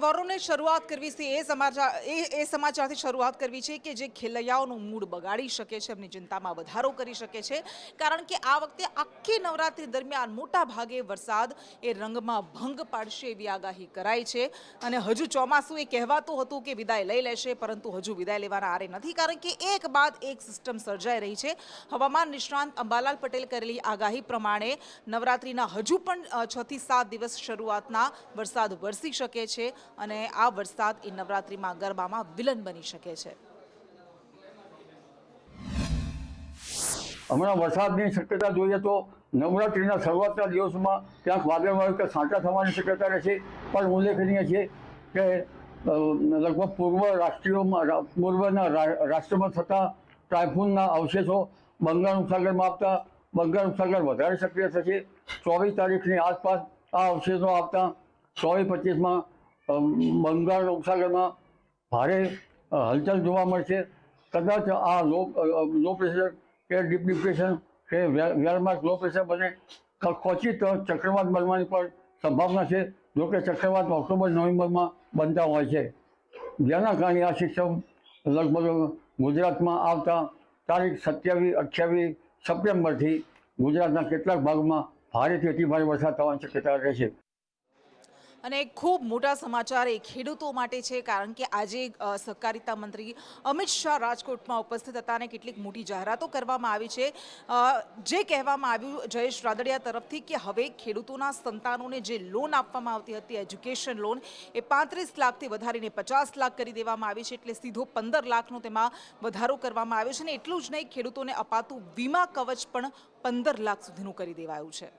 તહેવારોની શરૂઆત કરવી છે એ સમાચારથી શરૂઆત કરવી છે કે જે ખેલૈયાઓનું મૂડ બગાડી શકે છે, એમની ચિંતામાં વધારો કરી શકે છે, કારણ કે આ વખતે આખી નવરાત્રી દરમિયાન મોટા ભાગે વરસાદ એ રંગમાં ભંગ પાડશે એવી આગાહી કરાઈ છે। અને હજુ ચોમાસું એ કહેવાતું હતું કે વિદાય લઈ લેશે, પરંતુ હજુ વિદાય લેવાના આરે નથી, કારણ કે એક બાદ એક સિસ્ટમ સર્જાઈ રહી છે। હવામાન નિષ્ણાંત અંબાલાલ પટેલ કરેલી આગાહી પ્રમાણે નવરાત્રીના હજુ પણ 6 થી 7 દિવસ શરૂઆતના વરસાદ વરસી શકે છે અને આ વરસાદ એ નવરાત્રીમાં ગરબામાં વિલન બની શકે છે। હમણાં વરસાદની શક્યતા જોઈએ તો નવરાત્રિના શરૂઆતના દિવસોમાં ક્યાંક વાદળવાળું કે છાંટા થવાની શક્યતા રહેશે, પણ ઉલ્લેખનીય છે કે લગભગ પૂર્વના રાષ્ટ્રમાં થતા ટાઇફૂનના અવશેષો બંગાળ ઉપસાગરમાં આવતા બંગાળ ઉપસાગર વધારે સક્રિય થશે। 24 તારીખની આસપાસ આ અવશેષો આવતા 24-25માં બંગાળ ઉપસાગરમાં ભારે હલચલ જોવા મળશે। કદાચ આ લો પ્રેશર કે ડીપ ડિપ્રેશન કે વેરમાર્ક લો પ્રેશર બને ક્વચિત ચક્રવાત બનવાની પણ સંભાવના છે। જોકે ચક્રવાત ઓક્ટોબર-નવેમ્બરમાં બનતા હોય છે, જેના કારણે આ સિસ્ટમ લગભગ ગુજરાતમાં આવતા તારીખ 27-28 સપ્ટેમ્બરથી ગુજરાતના કેટલાક ભાગમાં ભારેથી અતિભારે વરસાદ થવાની શક્યતા રહેશે। અને ખૂબ મોટા સમાચાર એ ખેડૂતો માટે છે, કારણ કે આજે સહકારિતા મંત્રી અમિત શાહ રાજકોટમાં ઉપસ્થિત હતા અને કેટલીક મોટી જાહેરાતો કરવામાં આવી છે। જે કહેવામાં આવ્યું જયેશ રાદડિયા તરફથી કે હવે ખેડૂતોના સંતાનોને જે લોન આપવામાં આવતી હતી એજ્યુકેશન લોન એ 35 લાખથી વધારીને 50 લાખ કરી દેવામાં આવી છે, એટલે સીધો 15 લાખનો તેમાં વધારો કરવામાં આવ્યો છે। અને એટલું જ નહીં, ખેડૂતોને અપાતું વીમા કવચ પણ 15 લાખ સુધીનું કરી દેવાયું છે।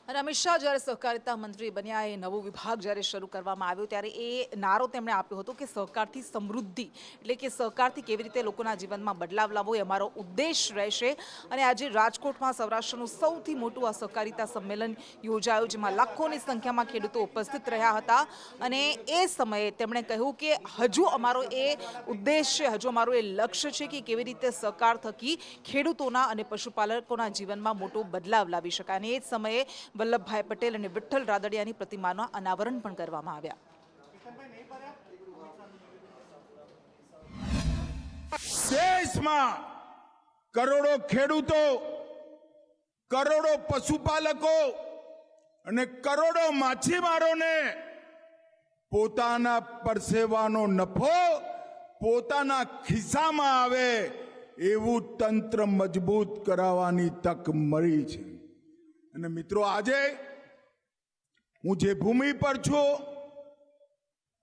અને અમિત શાહ જ્યારે સહકારિતા મંત્રી બન્યા, એ નવો વિભાગ જ્યારે શરૂ કરવામાં આવ્યો ત્યારે એ નારો તેમણે આપ્યો હતો કે સહકારથી સમૃદ્ધિ, એટલે કે સહકારથી કેવી રીતે લોકોના જીવનમાં બદલાવ લાવવો એ અમારો ઉદ્દેશ રહેશે। અને આજે રાજકોટમાં સૌરાષ્ટ્રનું સૌથી મોટું આ સહકારિતા સંમેલન યોજાયું, જેમાં લાખોની સંખ્યામાં ખેડૂતો ઉપસ્થિત રહ્યા હતા। અને એ સમયે તેમણે કહ્યું કે હજુ અમારો એ ઉદ્દેશ છે, હજુ અમારો એ લક્ષ્ય છે કે કેવી રીતે સહકાર થકી ખેડૂતોના અને પશુપાલકોના જીવનમાં મોટો બદલાવ લાવી શકાય। અને એ જ સમયે વલ્લભભાઈ પટેલ અને વિઠ્ઠલ રાદડિયાની પ્રતિમાના અનાવરણ પણ કરવામાં આવ્યા। દેશમાં કરોડો ખેડૂતો, કરોડો પશુપાલકો અને કરોડો માછીમારોને પોતાના પરસેવાનો નફો પોતાના ખિસ્સામાં આવે એવું તંત્ર મજબૂત કરાવવાની તક મળી છે। અને મિત્રો, આજે હું જે ભૂમિ પર છું,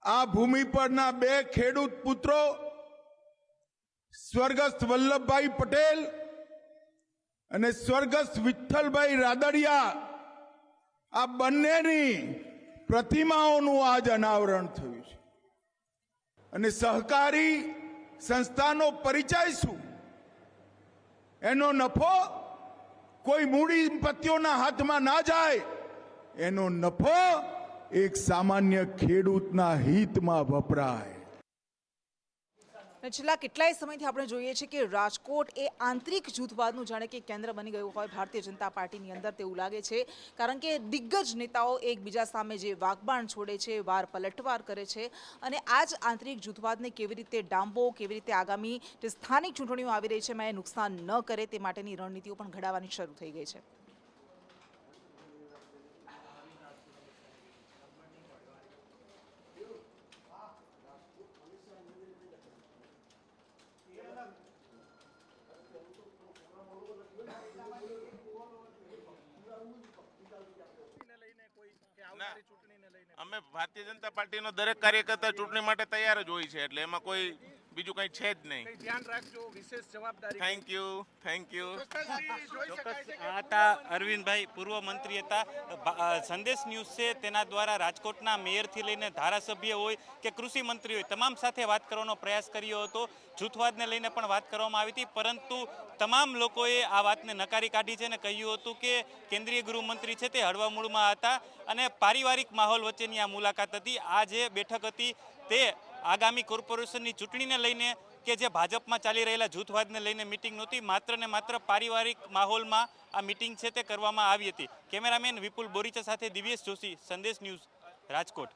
આ ભૂમિ પરના 2 ખેડૂત પુત્રો સ્વર્ગસ્થ વલ્લભભાઈ પટેલ અને સ્વર્ગસ્થ વિઠ્ઠલભાઈ રાદડિયા, આ બંનેની પ્રતિમાઓનું આજ અનાવરણ થયું છે। અને સહકારી સંસ્થાનો પરિચય શું? એનો નફો કોઈ મૂડીપતિઓના હાથમાં ના જાય, એનો નફો એક સામાન્ય ખેડૂતના હિતમાં વપરાય। છેલ્લા કેટલાય સમયથી આપણે જોઈએ છીએ કે રાજકોટ એ આંતરિક જૂથવાદનું જાણે કે કેન્દ્ર બની ગયું હોય ભારતીય જનતા પાર્ટીની અંદર, તેવું લાગે છે, કારણ કે દિગ્ગજ નેતાઓ એકબીજા સામે જે વાગબાણ છોડે છે, વાર પલટવાર કરે છે, અને આ જ આંતરિક જૂથવાદને કેવી રીતે ડામવો, કેવી રીતે આગામી જે સ્થાનિક ચૂંટણીઓ આવી રહી છે એમાં એ નુકસાન ન કરે તે માટેની રણનીતિઓ પણ ઘડાવવાની શરૂ થઈ ગઈ છે। અમે ભારતીય જનતા પાર્ટીનો દરેક કાર્યકર્તા ચૂંટણી માટે તૈયાર જ હોય છે, એટલે એમાં કોઈ બીજું કંઈ છે જ નહીં. ધ્યાન રાખજો, વિશેષ જવાબદારી. Thank you. આ હતા અરવિંદભાઈ, પૂર્વ મંત્રી હતા. સંદેશ ન્યૂઝ છે તેના દ્વારા રાજકોટના મેયરથી લઈને ધારાસભ્ય હોય કે કૃષિ મંત્રી હોય, તમામ સાથે વાત કરવાનો પ્રયાસ કર્યો હતો. જૂથવાદને લઈને પણ વાત કરવામાં આવી હતી, પરંતુ તમામ લોકોએ આ વાતને નકારી કાઢી છે અને કહ્યું હતું કે કેન્દ્રીય ગૃહમંત્રી છે તે હળવા મૂળમાં હતા અને પારિવારિક માહોલ વચ્ચેની આ મુલાકાત હતી. આ જે બેઠક હતી તે આગામી કોર્પોરેશનની ચૂંટણીને લઈને કે જે ભાજપમાં ચાલી રહેલા જૂથવાદને લઈને મિટિંગ નહોતી, માત્ર ને માત્ર પારિવારિક માહોલમાં આ મિટિંગ છે તે કરવામાં આવી હતી. કેમેરામેન વિપુલ બોરીચા સાથે દિવ્યેશ જોશી, સંદેશ ન્યૂઝ, રાજકોટ.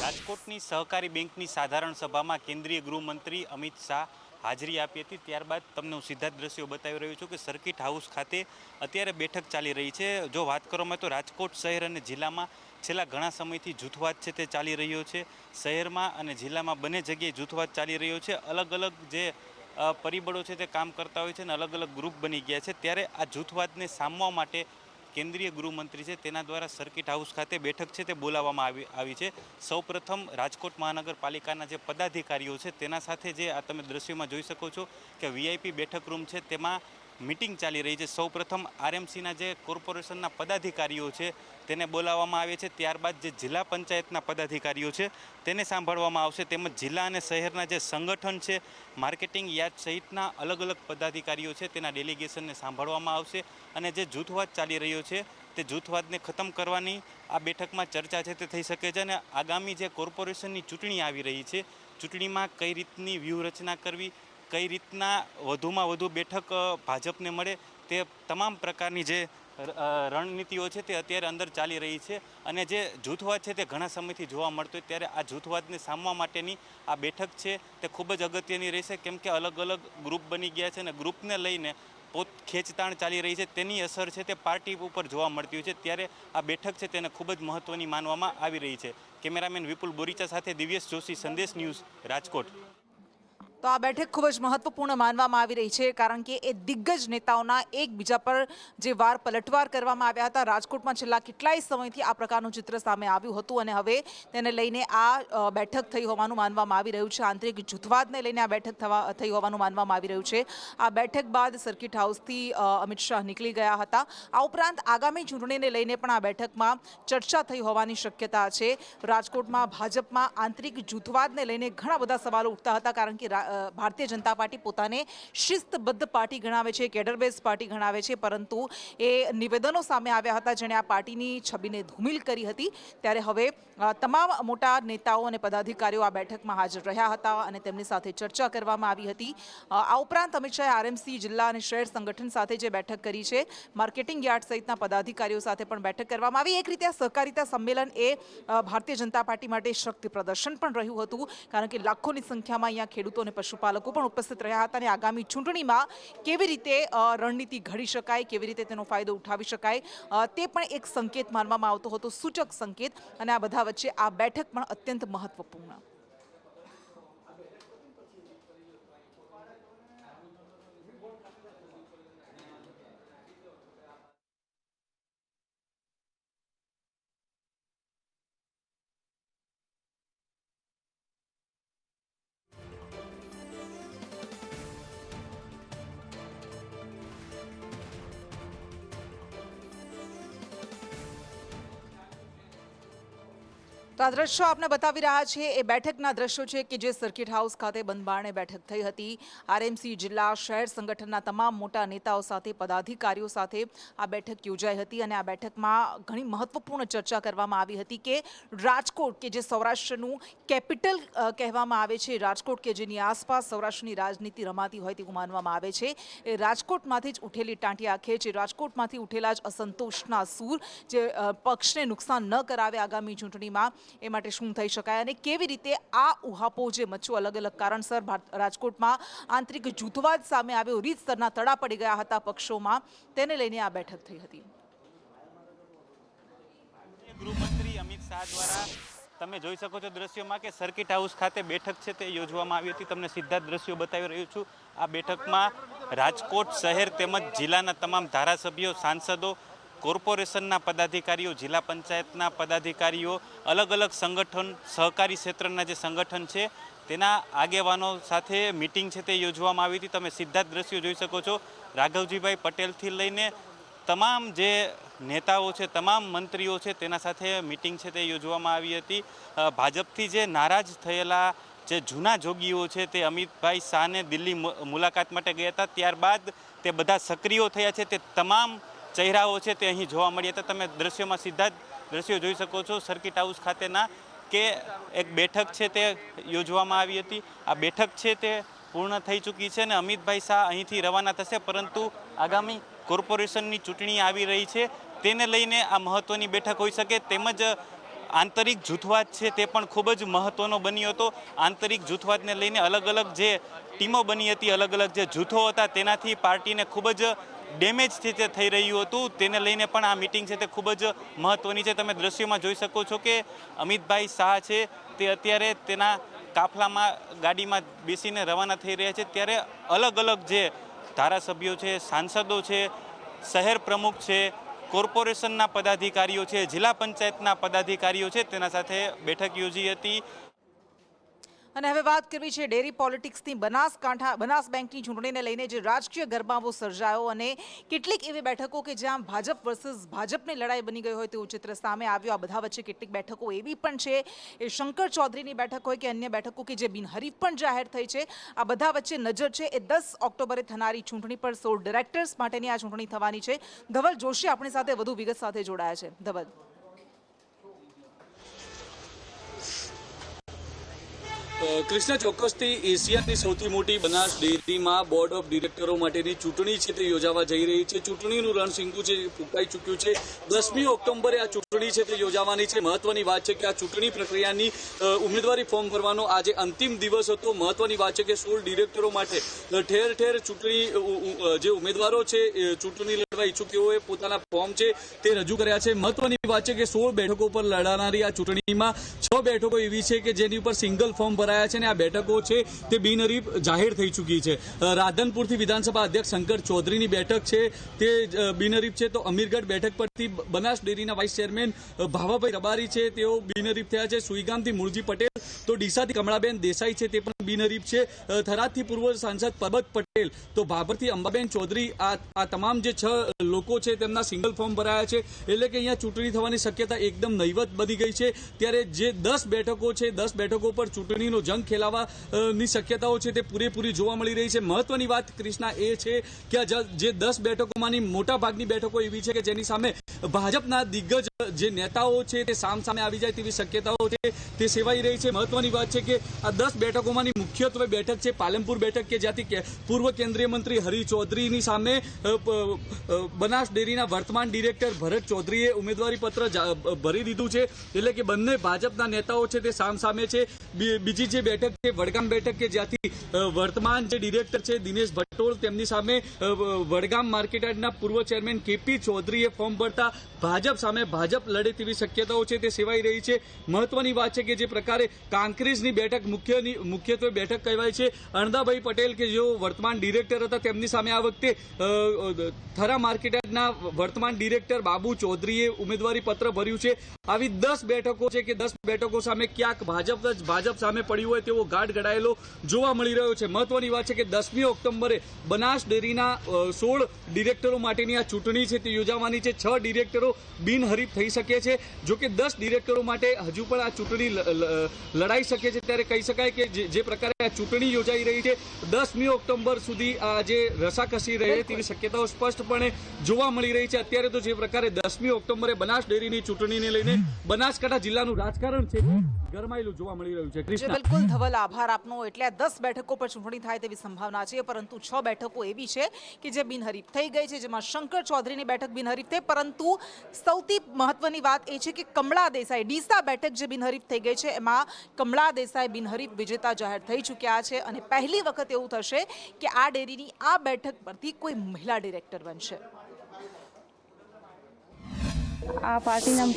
રાજકોટની સહકારી બેંકની સાધારણ સભામાં કેન્દ્રીય ગૃહમંત્રી અમિત શાહ હાજરી આપી હતી. ત્યારબાદ તમને હું સીધા જ દ્રશ્યો બતાવી રહ્યો છું કે સર્કિટ હાઉસ ખાતે અત્યારે બેઠક ચાલી રહી છે. જો વાત કરવામાં તો રાજકોટ શહેર અને જિલ્લામાં છેલ્લા ઘણા સમયથી જૂથવાદ છે તે ચાલી રહ્યો છે. શહેરમાં અને જિલ્લામાં બંને જગ્યાએ જૂથવાદ ચાલી રહ્યો છે. અલગ અલગ જે પરિબળો છે તે કામ કરતા હોય છે અને અલગ અલગ ગ્રુપ બની ગયા છે. ત્યારે આ જૂથવાદને સામવા માટે કેન્દ્રીય ગૃહમંત્રી છે તેના દ્વારા સર્કિટ હાઉસ ખાતે બેઠક છે તે બોલાવવામાં આવી છે. સૌપ્રથમ રાજકોટ મહાનગરપાલિકાના જે પદાધિકારીઓ છે તેના સાથે જે આ તમે દ્રશ્યોમાં જોઈ શકો છો કે વીઆઈપી બેઠક રૂમ છે તેમાં મિટિંગ ચાલી રહી છે. સૌપ્રથમ આરએમસીના જે કોર્પોરેશનના પદાધિકારીઓ છે તેને બોલાવવામાં આવે છે. ત્યારબાદ જે જિલ્લા પંચાયતના પદાધિકારીઓ છે તેને સાંભળવામાં આવશે, તેમજ જિલ્લા અને શહેરના જે સંગઠન છે, માર્કેટિંગ યાર્ડ સહિતના અલગ અલગ પદાધિકારીઓ છે તેના ડેલિગેશનને સાંભળવામાં આવશે. અને જે જૂથવાદ ચાલી રહ્યો છે તે જૂથવાદને ખતમ કરવાની આ બેઠકમાં ચર્ચા છે તે થઈ શકે છે. અને આગામી જે કોર્પોરેશનની ચૂંટણી આવી રહી છે, ચૂંટણીમાં કઈ રીતની વ્યૂહરચના કરવી, કઈ રીતના વધુમાં વધુ બેઠક ભાજપને મળે, તે તમામ પ્રકારની જે રણનીતિઓ છે તે અત્યારે અંદર ચાલી રહી છે. અને જે જૂથવાદ છે તે ઘણા સમયથી જોવા મળતો હોય, ત્યારે આ જૂથવાદને સામવા માટેની આ બેઠક છે તે ખૂબ જ અગત્યની રહેશે, કેમ કે અલગ અલગ ગ્રુપ બની ગયા છે અને ગ્રુપને લઈને ખેંચતાણ ચાલી રહી છે, તેની અસર છે તે પાર્ટી ઉપર જોવા મળતી હોય છે. ત્યારે આ બેઠક છે તેને ખૂબ જ મહત્વની માનવામાં આવી રહી છે. કેમેરામેન વિપુલ બોરીચા સાથે દિવ્યેશ જોશી, સંદેશ ન્યૂઝ, રાજકોટ. તો આ બેઠક ખૂબ જ મહત્વપૂર્ણ માનવામાં આવી રહી છે, કારણ કે એ દિગ્ગજ નેતાઓના એકબીજા પર જે વાર પલટવાર કરવામાં આવ્યા હતા. રાજકોટમાં છેલ્લા કેટલાય સમયથી આ પ્રકારનું ચિત્ર સામે આવ્યું હતું અને હવે તેને લઈને આ બેઠક થઈ હોવાનું માનવામાં આવી રહ્યું છે. આંતરિક જૂથવાદને લઈને આ બેઠક થઈ હોવાનું માનવામાં આવી રહ્યું છે. આ બેઠક બાદ સર્કિટ હાઉસથી અમિત શાહ નીકળી ગયા હતા. આ ઉપરાંત આગામી ચૂંટણીને લઈને પણ આ બેઠકમાં ચર્ચા થઈ હોવાની શક્યતા છે. રાજકોટમાં ભાજપમાં આંતરિક જૂથવાદને લઈને ઘણા બધા સવાલો ઉઠતા હતા, કારણ કે ભારતીય જનતા પાર્ટી પોતાને શિસ્તબદ્ધ પાર્ટી ગણાવે છે, કેડર બેઝ પાર્ટી ગણાવે છે, પરંતુ એ નિવેદનો સામે આવ્યા હતા જેણે આ પાર્ટીની છબીને ધૂમિલ કરી હતી. ત્યારે હવે તમામ મોટા નેતાઓ અને પદાધિકારીઓ આ બેઠકમાં હાજર રહ્યા હતા અને તેમની સાથે ચર્ચા કરવામાં આવી હતી. આ ઉપરાંત અમિત શાહે આરએમસી જિલ્લા અને શહેર સંગઠન સાથે જે બેઠક કરી છે, માર્કેટિંગ યાર્ડ સહિતના પદાધિકારીઓ સાથે પણ બેઠક કરવામાં આવી. એક રીતે આ સહકારિતા સંમેલન એ ભારતીય જનતા પાર્ટી માટે શક્તિ પ્રદર્શન પણ રહ્યું હતું, કારણ કે લાખોની સંખ્યામાં અહીંયા ખેડૂતો અને પશુપાલકો પણ ઉપસ્થિત રહ્યા હતા. અને આગામી ચૂંટણીમાં કેવી રીતે રણનીતિ ઘડી શકાય, કેવી રીતે તેનો ફાયદો ઉઠાવી શકાય, તે પણ એક સંકેત માનવામાં આવતો હતો, સૂચક સંકેત. અને આ બધા વચ્ચે આ બેઠક પણ અત્યંત મહત્વપૂર્ણ. તો આ દ્રશ્યો આપણે બતાવી રહ્યા છીએ એ બેઠકના દ્રશ્યો છે કે જે સર્કિટ હાઉસ ખાતે બંધ બારણે બેઠક થઈ હતી. આરએમસી જિલ્લા શહેર સંગઠનના તમામ મોટા નેતાઓ સાથે, પદાધિકારીઓ સાથે આ બેઠક યોજાઈ હતી. અને આ બેઠકમાં ઘણી મહત્વપૂર્ણ ચર્ચા કરવામાં આવી હતી કે રાજકોટ, કે જે સૌરાષ્ટ્રનું કેપિટલ કહેવામાં આવે છે, રાજકોટ કે જેની આસપાસ સૌરાષ્ટ્રની રાજનીતિ રમાતી હોય તેવું માનવામાં આવે છે, એ રાજકોટમાંથી જ ઉઠેલી ટાંટિયા ખેંચ, રાજકોટમાંથી ઉઠેલા જ અસંતોષના સૂર જે પક્ષને નુકસાન ન કરાવે આગામી ચૂંટણીમાં, એ માટે શું થઈ શકાય અને કેવી રીતે આ ઉહાપો જે મચ્યો અલગ અલગ કારણસર રાજકોટમાં આંતરિક જૂથવાદ સામે આવ્યો, રીતસરના તડા પડી ગયા હતા પક્ષોમાં, તેને લઈને આ બેઠક થઈ હતી. ગૃહમંત્રી અમિત શાહ દ્વારા તમે જોઈ શકો છો દ્રશ્યોમાં કે સર્કિટ હાઉસ ખાતે બેઠક છે તે યોજવામાં આવી હતી. તમને સીધા દ્રશ્યો બતાવી રહ્યો છું. આ બેઠકમાં રાજકોટ શહેર તેમજ જિલ્લાના તમામ ધારાસભ્યો, સાંસદો, કોર્પોરેશનના પદાધિકારીઓ, જિલ્લા પંચાયતના પદાધિકારીઓ, અલગ અલગ સંગઠન, સહકારી ક્ષેત્રના જે સંગઠન છે તેના આગેવાનો સાથે મિટિંગ છે તે યોજવામાં આવી હતી. તમે સીધા જ દ્રશ્યો જોઈ શકો છો. રાઘવજીભાઈ પટેલથી લઈને તમામ જે નેતાઓ છે, તમામ મંત્રીઓ છે, તેના સાથે મિટિંગ છે તે યોજવામાં આવી હતી. ભાજપથી જે નારાજ થયેલા જે જૂના જોગીઓ છે તે અમિતભાઈ શાહને દિલ્હી મુલાકાત માટે ગયા હતા. ત્યારબાદ તે બધા સક્રિય થયા છે. તે તમામ ચહેરાઓ છે તે અહીં જોવા મળ્યા હતા. તમે દ્રશ્યોમાં સીધા જ દ્રશ્યો જોઈ શકો છો સર્કિટ હાઉસ ખાતેના, કે એક બેઠક છે તે યોજવામાં આવી હતી. આ બેઠક છે તે પૂર્ણ થઈ ચૂકી છે અને અમિતભાઈ શાહ અહીંથી રવાના થશે, પરંતુ આગામી કોર્પોરેશનની ચૂંટણી આવી રહી છે તેને લઈને આ મહત્ત્વની બેઠક હોઈ શકે. તેમજ આંતરિક જૂથવાદ છે તે પણ ખૂબ જ મહત્ત્વનો બન્યો હતો. આંતરિક જૂથવાદને લઈને અલગ અલગ જે ટીમો બની હતી, અલગ અલગ જે જૂથો હતા, તેનાથી પાર્ટીને ખૂબ જ ડેમેજ છે તે થઈ રહ્યું હતું. તેને લઈને પણ આ મિટિંગ છે તે ખૂબ જ મહત્ત્વની છે. તમે દ્રશ્યોમાં જોઈ શકો છો કે અમિતભાઈ શાહ છે તે અત્યારે તેના કાફલામાં ગાડીમાં બેસીને રવાના થઈ રહ્યા છે. ત્યારે અલગ અલગ જે ધારાસભ્યો છે, સાંસદો છે, શહેર પ્રમુખ છે, કોર્પોરેશનના પદાધિકારીઓ છે, જિલ્લા પંચાયતના પદાધિકારીઓ છે, તેના સાથે બેઠક યોજી હતી. અને હવે વાત કરવી છે ડેરી પોલિટિક્સની. બનાસ બેંકની ચૂંટણીને લઈને જે રાજકીય ગરમાવો સર્જાયો અને કેટલીક એવી બેઠકો કે જ્યાં ભાજપ વર્સિસ ભાજપની લડાઈ બની ગઈ હોય તેવું ચિત્ર સામે આવ્યું. આ બધા વચ્ચે કેટલીક બેઠકો એવી પણ છે, એ શંકર ચૌધરીની બેઠક હોય કે અન્ય બેઠકો કે જે બિનહરીફ પણ જાહેર થઈ છે. આ બધા વચ્ચે નજર છે એ 10 ઓક્ટોબરે થનારી ચૂંટણી પર. 16 ડિરેક્ટર્સ માટેની આ ચૂંટણી થવાની છે. ધવલ જોશી આપણી સાથે વધુ વિગત સાથે જોડાયા છે. ધવલ. કૃષ્ણ, ચોક્કસથી એશિયાની સૌથી મોટી બનાસ ડેરીમાં બોર્ડ ઓફ ડિરેક્ટરો માટેની ચૂંટણી છે તે યોજાવા જઈ રહી છે. ચૂંટણીનું રણશીંગુ છે ફૂંકાઈ ચૂક્યું છે. 10મી ઓક્ટોબરે આ ચૂંટણી છે તે યોજાવાની છે. મહત્વની વાત છે કે આ ચૂંટણી પ્રક્રિયાની ઉમેદવારી ફોર્મ ભરવાનો આજે અંતિમ દિવસ હતો. મહત્વની વાત છે કે 16 ડિરેક્ટરો માટે ઠેર ઠેર ચૂંટણી જે ઉમેદવારો છે ચૂંટણી લડવા ઈચ્છુક તેઓએ પોતાના ફોર્મ છે તે રજૂ કર્યા છે. મહત્વની વાત છે કે 16 બેઠકો પર લડાનારી આ ચૂંટણીમાં 6 બેઠકો એવી છે કે જેની ઉપર સિંગલ ફોર્મ ભરાયા છે અને આ બેઠકો છે તે બિનહરીફ જાહેર થઈ ચૂકી છે. રાધનપુરથી વિધાનસભા અધ્યક્ષ શંકર ચૌધરીની બેઠક છે તે બિનહરીફ છે. તો અમીરગઢ બેઠક પરથી બનાસ ડેરીના વાઇસ ચેરમેન ભાવાભાઈ રબારી છે તેઓ બિનહરીફ થયા છે. સુઈગામથી મુળજી પટેલ, તો ડીસાથી કમળાબેન દેસાઈ છે તે પણ બિનહરીફ છે. થરાદથી પૂર્વ સાંસદ પરબત પટેલ, તો ભાભરથી અંબાબેન ચૌધરી, આ તમામ જે 6 લોકો છે તેમના સિંગલ ફોર્મ ભરાયા છે. એટલે કે અહીંયા ચૂંટણી થવાની શક્યતા એકદમ નહીવત બની ગઈ છે. ત્યારે જે 10 બેઠકો છે, 10 બેઠકો પર ચૂંટણીનો જંગ ખેલાવાની શક્યતાઓ છે તે પૂરેપૂરી જોવા મળી રહી છે. મહત્વની વાત કૃષ્ણા એ છે કે જે 10 બેઠકોમાંની મોટા ભાગની બેઠકો એવી છે કે જેની સામે ભાજપના દિગ્ગજ જે નેતાઓ છે તે સામે આવી જાય તેવી શક્યતાઓ છે તે સેવાઈ રહી છે. મહત્વની વાત છે કે આ 10 બેઠકોમાંની મુખ્યત્વે બેઠક છે પાલનપુર બેઠક, કે જ્યાંથી પૂર્વ કેન્દ્રીય મંત્રી હરી ચૌધરીની સામે બનાસ ડેરીના વર્તમાન ડિરેક્ટર ભરત ચૌધરીએ ઉમેદવારી પત્ર ભરી દીધું છે. એટલે કે બંને ભાજપના નેતાઓ છે તે સામે છે. બીજી જે બેઠક છે વડગામ બેઠક, કે જ્યાંથી વર્તમાન જે ડિરેક્ટર છે દિનેશ ભટ્ટોળ, તેમની સામે વડગામ માર્કેટયાર્ડના પૂર્વ ચેરમેન કેપી ચૌધરીએ ફોર્મ ભરતા ભાજપ સામે ભાજપ લડે તેવી શક્યતાઓ છે તે સેવાઈ રહી છે. મહત્વની વાત છે કે જે પ્રકારે કાંકરેજની બેઠક મુખ્યત્વે બેઠક કહેવાય છે. અણદાભાઈ પટેલ કે જેઓ વર્તમાન ડિરેક્ટર હતા તેમની સામે આ વખતે થરા માર્કેટયાર્ડના વર્તમાન ડિરેક્ટર બાબુ ચૌધરીએ ઉમેદવારી પત્ર ભર્યું છે. આવી 10 બેઠકો છે કે 10 બેઠકો સામે ક્યાંક ભાજપ સામે પડ્યું હોય તેવો ગાઢ ગડાયેલો જોવા મળી રહ્યો છે. મહત્વની વાત છે કે 10મી ઓક્ટોબરે બનાસ ડેરીના 16 ડિરેક્ટરો માટેની આ ચૂંટણી છે તે યોજાવાની છે. 6 ડિરેક્ટરો બિનહરીફ થઈ શકે છે. જો કે 10 ડિરેક્ટરો માટે હજુ પણ આ ચૂંટણી લડાઈ શકે છે. ત્યારે કહી શકાય કે જે પ્રકારે આ ચૂંટણી યોજાઈ રહી છે 10મી ઓક્ટોબર સુધી આ જે રસાકસી રહે તેવી શક્યતાઓ સ્પષ્ટપણે જોવા મળી રહી છે. અત્યારે તો જે પ્રકારે 10મી ઓક્ટોબરે બનાસ ડેરીની ચૂંટણીને લઈને બનાસકાંઠા જિલ્લાનું રાજકારણ છે ગરમાયેલું જોવા મળી રહ્યું છે. બિલકુલ ધવલ, આભાર આપનો. એટલે 10 બેઠકો પર ચૂંટણી થાય તેવી સંભાવના છે, પરંતુ 6 બેઠકો એવી છે કે જે બિનહરીફ થઈ ગઈ છે, જેમાં શંકર ચૌધરીની બેઠક બિનહરીફ થઈ. પરંતુ સૌથી મહત્વની વાત એ છે કે કમળા દેસાઈ ડીસા બેઠક જે બિનહરીફ થઈ ગઈ છે એમાં કમળા દેસાઈ બિનહરીફ વિજેતા જાહેર થઈ ચૂક્યા છે. અને પહેલી વખત એવું થશે કે આ ડેરીની આ બેઠક પરથી કોઈ મહિલા ડિરેક્ટર બનશે. આ પાર્ટીના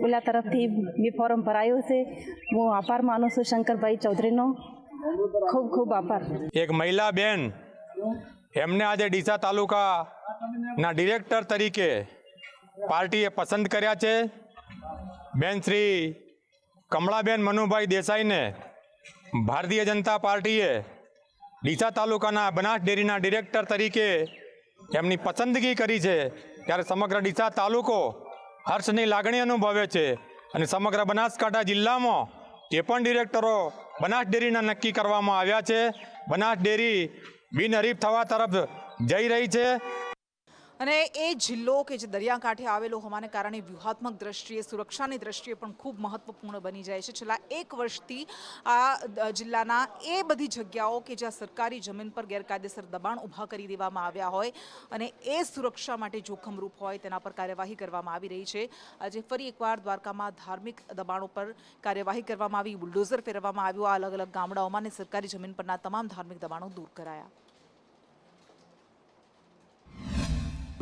પેલા તરફથી બી ફોર્મ ભરાયું છે. હું આભાર માનું છું શંકરભાઈ ચૌધરીનો. ખૂબ ખૂબ આભાર. એક મહિલા બેન એમને આજે ડીસા તાલુકાના ડિરેક્ટર તરીકે પાર્ટીએ પસંદ કર્યા છે. બેન શ્રી કમળાબેન મનુભાઈ દેસાઈને ભારતીય જનતા પાર્ટીએ ડીસા તાલુકાના બનાસ ડેરીના ડિરેક્ટર તરીકે એમની પસંદગી કરી છે, ત્યારે સમગ્ર ડીસા તાલુકો હર્ષની લાગણી અનુભવે છે અને સમગ્ર બનાસકાંઠા જિલ્લામાં જે પણ ડિરેક્ટરો બનાસ ડેરીના નક્કી કરવામાં આવ્યા છે, બનાસ ડેરી બિનહરીફ થવા તરફ જઈ રહી છે. અને એ જિલ્લો કે જે દરિયાકાંઠે આવેલો હોવાને કારણે વ્યૂહાત્મક દ્રષ્ટિએ, સુરક્ષાની દ્રષ્ટિએ પણ ખૂબ મહત્વપૂર્ણ બની જાય છે. છેલ્લા 1 વર્ષથી આ જિલ્લાના એ બધી જગ્યાઓ કે જ્યાં સરકારી જમીન પર ગેરકાયદેસર દબાણ ઊભા કરી દેવામાં આવ્યા હોય અને એ સુરક્ષા માટે જોખમરૂપ હોય તેના પર કાર્યવાહી કરવામાં આવી રહી છે. આજે ફરી એકવાર દ્વારકામાં ધાર્મિક દબાણો પર કાર્યવાહી કરવામાં આવી, બુલડોઝર ફેરવવામાં આવ્યું, આ અલગ અલગ ગામડાઓમાં અને સરકારી જમીન પરના તમામ ધાર્મિક દબાણો દૂર કરાયા.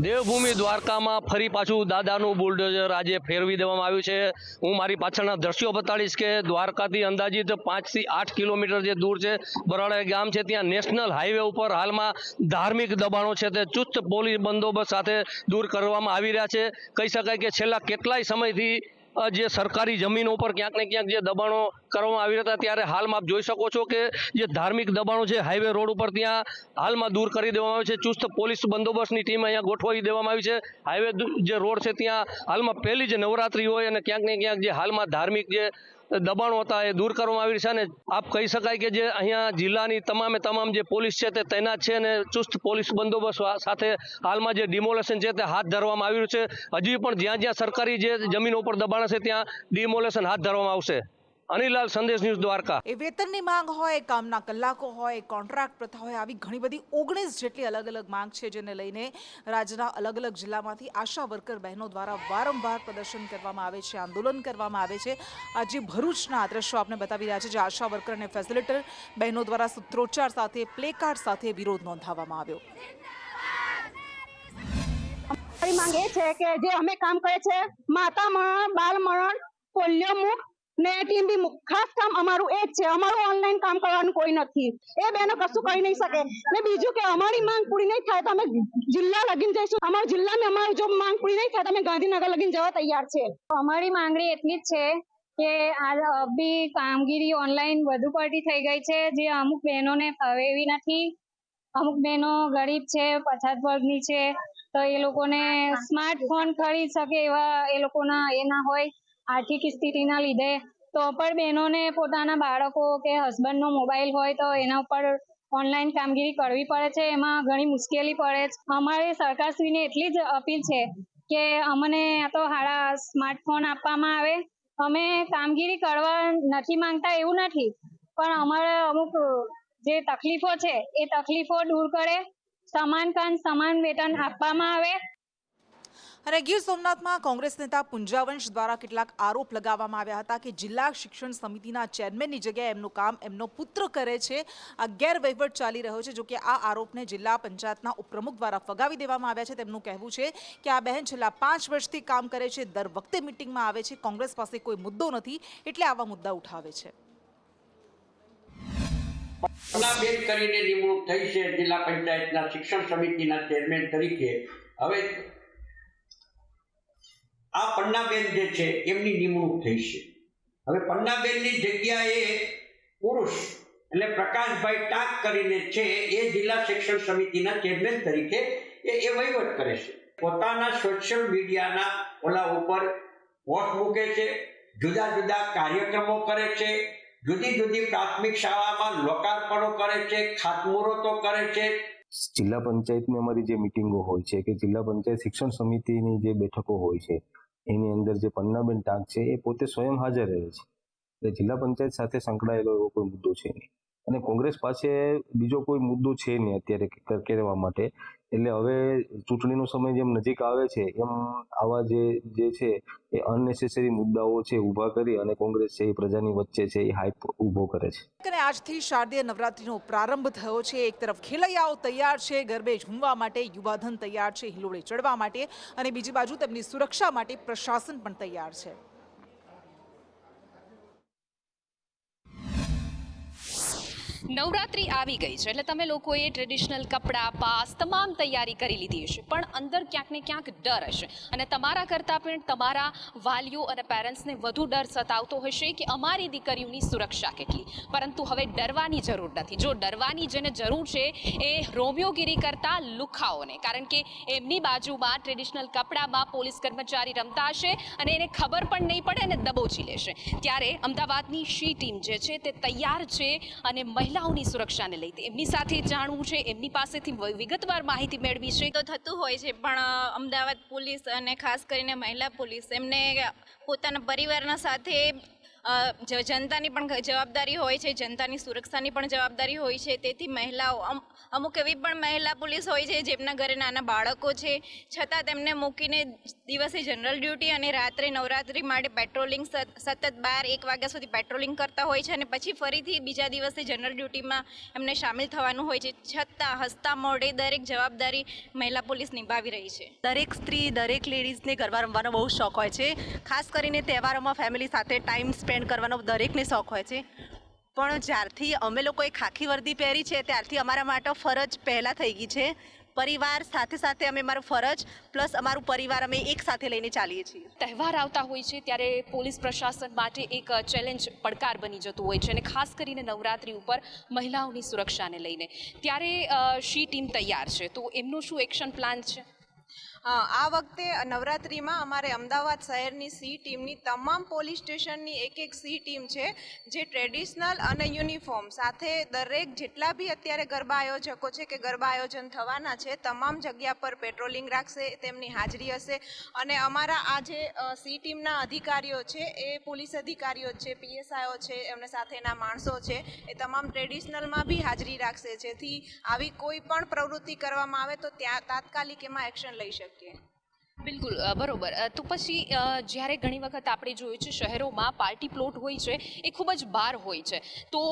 દેવભૂમિ દ્વારકામાં ફરી પાછું દાદાનું બુલડોઝર આજે ફેરવી દેવામાં આવ્યું છે. હું મારી પાછળના દ્રશ્યો બતાડીશ કે દ્વારકાથી અંદાજિત 5 થી 8 કિલોમીટર જે દૂર છે બરાડા ગામ છે, ત્યાં નેશનલ હાઈવે ઉપર હાલમાં ધાર્મિક દબાણો છે તે ચુસ્ત પોલીસ બંદોબસ્ત સાથે દૂર કરવામાં આવી રહ્યા છે. કહી શકાય કે છેલ્લા કેટલાય સમયથી જે સરકારી જમીનો ઉપર ક્યાંક ને ક્યાંક જે દબાણો કરવામાં આવી રહ્યા હતા, ત્યારે હાલમાં આપ જોઈ શકો છો કે જે ધાર્મિક દબાણો છે હાઈવે રોડ ઉપર ત્યાં હાલમાં દૂર કરી દેવામાં આવ્યું છે. ચુસ્ત પોલીસ બંદોબસ્તની ટીમ અહીંયા ગોઠવી દેવામાં આવી છે. હાઈવે જે રોડ છે ત્યાં હાલમાં પહેલી જ નવરાત્રી હોય અને ક્યાંક ને ક્યાંક જે હાલમાં ધાર્મિક જે દબાણો હતા એ દૂર કરવામાં આવી છે. અને આપ કહી શકાય કે જે અહીંયા જિલ્લાની તમામ જે પોલીસ છે તે તૈનાત છે અને ચુસ્ત પોલીસ બંદોબસ્ત સાથે હાલમાં જે ડિમોલેશન છે તે હાથ ધરવામાં આવી રહ્યું છે. હજી પણ જ્યાં સરકારી જે જમીનો ઉપર દબાણ છે ત્યાં ડિમોલેશન હાથ ધરવામાં આવશે. અનિલાલ, સંદેશ ન્યૂઝ, દ્વારકા. એ વેતનની માંગ હોય, કામના કલાકો હોય, કોન્ટ્રાક્ટ પ્રથા હોય, આવી ઘણી બધી 19 જેટલી અલગ અલગ માંગ છે, જેને લઈને રાજ્યના અલગ અલગ જિલ્લામાંથી આશા વર્કર બહેનો દ્વારા વારંવાર પ્રદર્શન કરવામાં આવે છે, આંદોલન કરવામાં આવે છે. આજે ભરૂચના દ્રશ્યો આપને બતાવી રહ્યા છે, જે આશા વર્કર અને ફેસિલિટર બહેનો દ્વારા સૂત્રોચ્ચાર સાથે, પ્લેકાર્ડ સાથે વિરોધ નોંધાવવામાં આવ્યો. મારી માંગ એ છે કે જે અમે કામ કરે છે, માતા મરણ, બાળ મરણ, પોલિયો મુક્ત ને ટીમ બી ખાસ કામ અમારું એ જ છે. અમારું ઓનલાઈન કામ કરવાનું કોઈ નથી. એ બહેનો કશું કરી નહીં શકે. ને બીજું કે અમારી માંગ પૂરી નહીં થાય તો અમે જિલ્લા લગીને જઈશું. અમારા જિલ્લામાં અમારી જો માંગ પૂરી નહીં થાય તો અમે ગાંધીનગર લગીને જવા તૈયાર છે. અમારી માંગણી એટલી જ છે કે આ બી કામગીરી ઓનલાઈન વધુ પડતી થઈ ગઈ છે, જે અમુક બહેનોને ફાવે એવી નથી. અમુક બહેનો ગરીબ છે, પછાત વર્ગની છે, તો એ લોકોને સ્માર્ટફોન ખરીદ શકે એવા એ લોકોના એ ના હોય આર્થિક સ્થિતિના લીધે. તો પણ બહેનોને પોતાના બાળકો કે હસબન્ડનો મોબાઈલ હોય તો એના ઉપર ઓનલાઈન કામગીરી કરવી પડે છે, એમાં ઘણી મુશ્કેલી પડે છે. અમારે સરકારશ્રીને એટલી જ અપીલ છે કે અમને આ તો સારા સ્માર્ટફોન આપવામાં આવે. અમે કામગીરી કરવા નથી માંગતા એવું નથી, પણ અમારે અમુક જે તકલીફો છે એ તકલીફો દૂર કરે, સમાન કામ સમાન વેતન આપવામાં આવે. અને ગીર સોમનાથમાં કોંગ્રેસ નેતા પુંજાવંશ દ્વારા કેટલાક આરોપ લગાવવામાં આવ્યા હતા કે જિલ્લા શિક્ષણ સમિતિના ચેરમેનની જગ્યાએ એમનું કામ એમનો પુત્ર કરે છે. આ ગેરવહીવટ ચાલી રહ્યો છે. જોકે આ આરોપને જિલ્લા પંચાયતના ઉપપ્રમુખ દ્વારા ફગાવી દેવામાં આવ્યા છે. તેમનું કહેવું છે કે આ બહેન છેલ્લા 5 વર્ષથી કામ કરે છે, દર વખતે મિટિંગમાં આવે છે, કોંગ્રેસ પાસે કોઈ મુદ્દો નથી એટલે આવા મુદ્દા ઉઠાવે છે. બેન કરીને નિમણૂક થઈ છે જિલ્લા પંચાયતના શિક્ષણ સમિતિના ચેરમેન તરીકે. હવે આ પન્નાબેન જે છે એમની નિમણૂક થઈ છે. હવે પન્નાબેનની જગ્યાએ પુરુષ એટલે પ્રકાશભાઈ ટાંક કરીને છે એ જિલ્લા શિક્ષણ સમિતિના ચેરમેન તરીકે એ વહીવટ કરે છે. પોતાના સોશિયલ મીડિયાના ઓલા ઉપર પોસ્ટ મૂકે છે, જુદા જુદા કાર્યક્રમો કરે છે, જુદી જુદી પ્રાથમિક શાળામાં લોકાર્પણો કરે છે, ખાતમુહૂર્તો કરે છે. જિલ્લા પંચાયતની અમારી જે મિટિંગો હોય છે કે જિલ્લા પંચાયત શિક્ષણ સમિતિની જે બેઠકો હોય છે એની અંદર જે પન્નાબેન ટાંક છે એ પોતે સ્વયં હાજર રહે છે. એટલે જિલ્લા પંચાયત સાથે સંકળાયેલો એવો કોઈ મુદ્દો છે નહીં અને કોંગ્રેસ પાસે બીજો કોઈ મુદ્દો છે નહીં અત્યારે કહેવા માટે. એટલે હવે ચૂંટણીનો સમય જેમ નજીક આવે છે એમ આવા જે છે એ અનનેસેસરી મુદ્દાઓ છે ઊભા કરી અને કોંગ્રેસ છે એ પ્રજાની વચ્ચે છે એ હાઈપ ઊભો કરે છે. અને આજથી શારદીય નવરાત્રીનો પ્રારંભ થયો છે. એક તરફ ખેલૈયાઓ તૈયાર છે ગરબે ઝૂમવા માટે, યુવાધન તૈયાર છે હિલોળે ચડવા માટે, અને બીજી બાજુ તેમની સુરક્ષા માટે પ્રશાસન પણ તૈયાર છે. નવરાત્રિ આવી ગઈ છે એટલે તમે લોકોએ ટ્રેડિશનલ કપડાં પાસ તમામ તૈયારી કરી લીધી હશે, પણ અંદર ક્યાંક ને ક્યાંક ડર હશે અને તમારા કરતાં પણ તમારા વાલીઓ અને પેરેન્ટ્સને વધુ ડર સતાવતો હશે કે અમારી દીકરીઓની સુરક્ષા કેટલી. પરંતુ હવે ડરવાની જરૂર નથી. જો ડરવાની જેને જરૂર છે એ રોમિયોગીરી કરતા લુખાઓને, કારણ કે એમની બાજુમાં ટ્રેડિશનલ કપડામાં પોલીસ કર્મચારી રમતા હશે અને એને ખબર પણ નહીં પડે અને દબોચી લેશે. ત્યારે અમદાવાદની શી ટીમ જે છે તે તૈયાર છે અને મહિલાઓની સુરક્ષાને લઈને એમની સાથે જાણવું છે, એમની પાસેથી વિગતવાર માહિતી મેળવી છે. તો થતું હોય છે, પણ અમદાવાદ પોલીસ અને ખાસ કરીને મહિલા પોલીસ એમને પોતાના પરિવારના સાથે જનતાની પણ જવાબદારી હોય છે, જનતાની સુરક્ષાની પણ જવાબદારી હોય છે. તેથી મહિલાઓ અમુક એવી પણ મહિલા પોલીસ હોય છે જેમના ઘરે નાના બાળકો છે, છતાં તેમને મૂકીને દિવસે જનરલ ડ્યુટી અને રાત્રે નવરાત્રિ માટે પેટ્રોલિંગ સતત 12-1 વાગ્યા સુધી પેટ્રોલિંગ કરતા હોય છે અને પછી ફરીથી બીજા દિવસે જનરલ ડ્યુટીમાં એમને સામેલ થવાનું હોય છે. છતાં હસતા મોઢે દરેક જવાબદારી મહિલા પોલીસ નિભાવી રહી છે. દરેક સ્ત્રી, દરેક લેડીઝને ગરબા રમવાનો બહુ શોખ હોય છે. ખાસ કરીને તહેવારોમાં ફેમિલી સાથે ટાઈમ સ્પેન્ડ કરવાનો દરેકને શોખ હોય છે. પણ જ્યારથી અમે લોકોએ ખાખી વર્દી પહેરી છે ત્યારથી અમારા માટે ફરજ પહેલાં થઈ ગઈ છે. પરિવાર સાથે સાથે અમે અમારું ફરજ પ્લસ અમારું પરિવાર અમે એક સાથે લઈને ચાલીએ છીએ. તહેવાર આવતા હોય છે ત્યારે પોલીસ પ્રશાસન માટે એક ચેલેન્જ પડકાર બની જતું હોય છે અને ખાસ કરીને નવરાત્રિ ઉપર મહિલાઓની સુરક્ષાને લઈને. ત્યારે શી ટીમ તૈયાર છે, તો એમનું શું એક્શન પ્લાન છે? આ વખતે નવરાત્રિમાં અમારે અમદાવાદ શહેરની સી ટીમની તમામ પોલીસ સ્ટેશનની એક સી ટીમ છે જે ટ્રેડિશનલ અને યુનિફોર્મ સાથે દરેક જેટલા બી અત્યારે ગરબા આયોજકો છે કે ગરબા આયોજન થવાના છે તમામ જગ્યા પર પેટ્રોલિંગ રાખશે, તેમની હાજરી હશે. અને અમારા આ જે સી ટીમના અધિકારીઓ છે એ પોલીસ અધિકારીઓ છે, પીએસઆઈઓ છે, એમને સાથેના માણસો છે, એ તમામ ટ્રેડિશનલમાં બી હાજરી રાખશે, જેથી આવી કોઈ પણ પ્રવૃત્તિ કરવામાં આવે તો ત્યાં તાત્કાલિક એમાં એક્શન લઈ શકે. બિલકુલ બરોબર. તો પછી જ્યારે ઘણી વખત આપણે જોયું છે શહેરોમાં પાર્ટી પ્લોટ હોય છે એ ખૂબ જ બહાર હોય છે, તો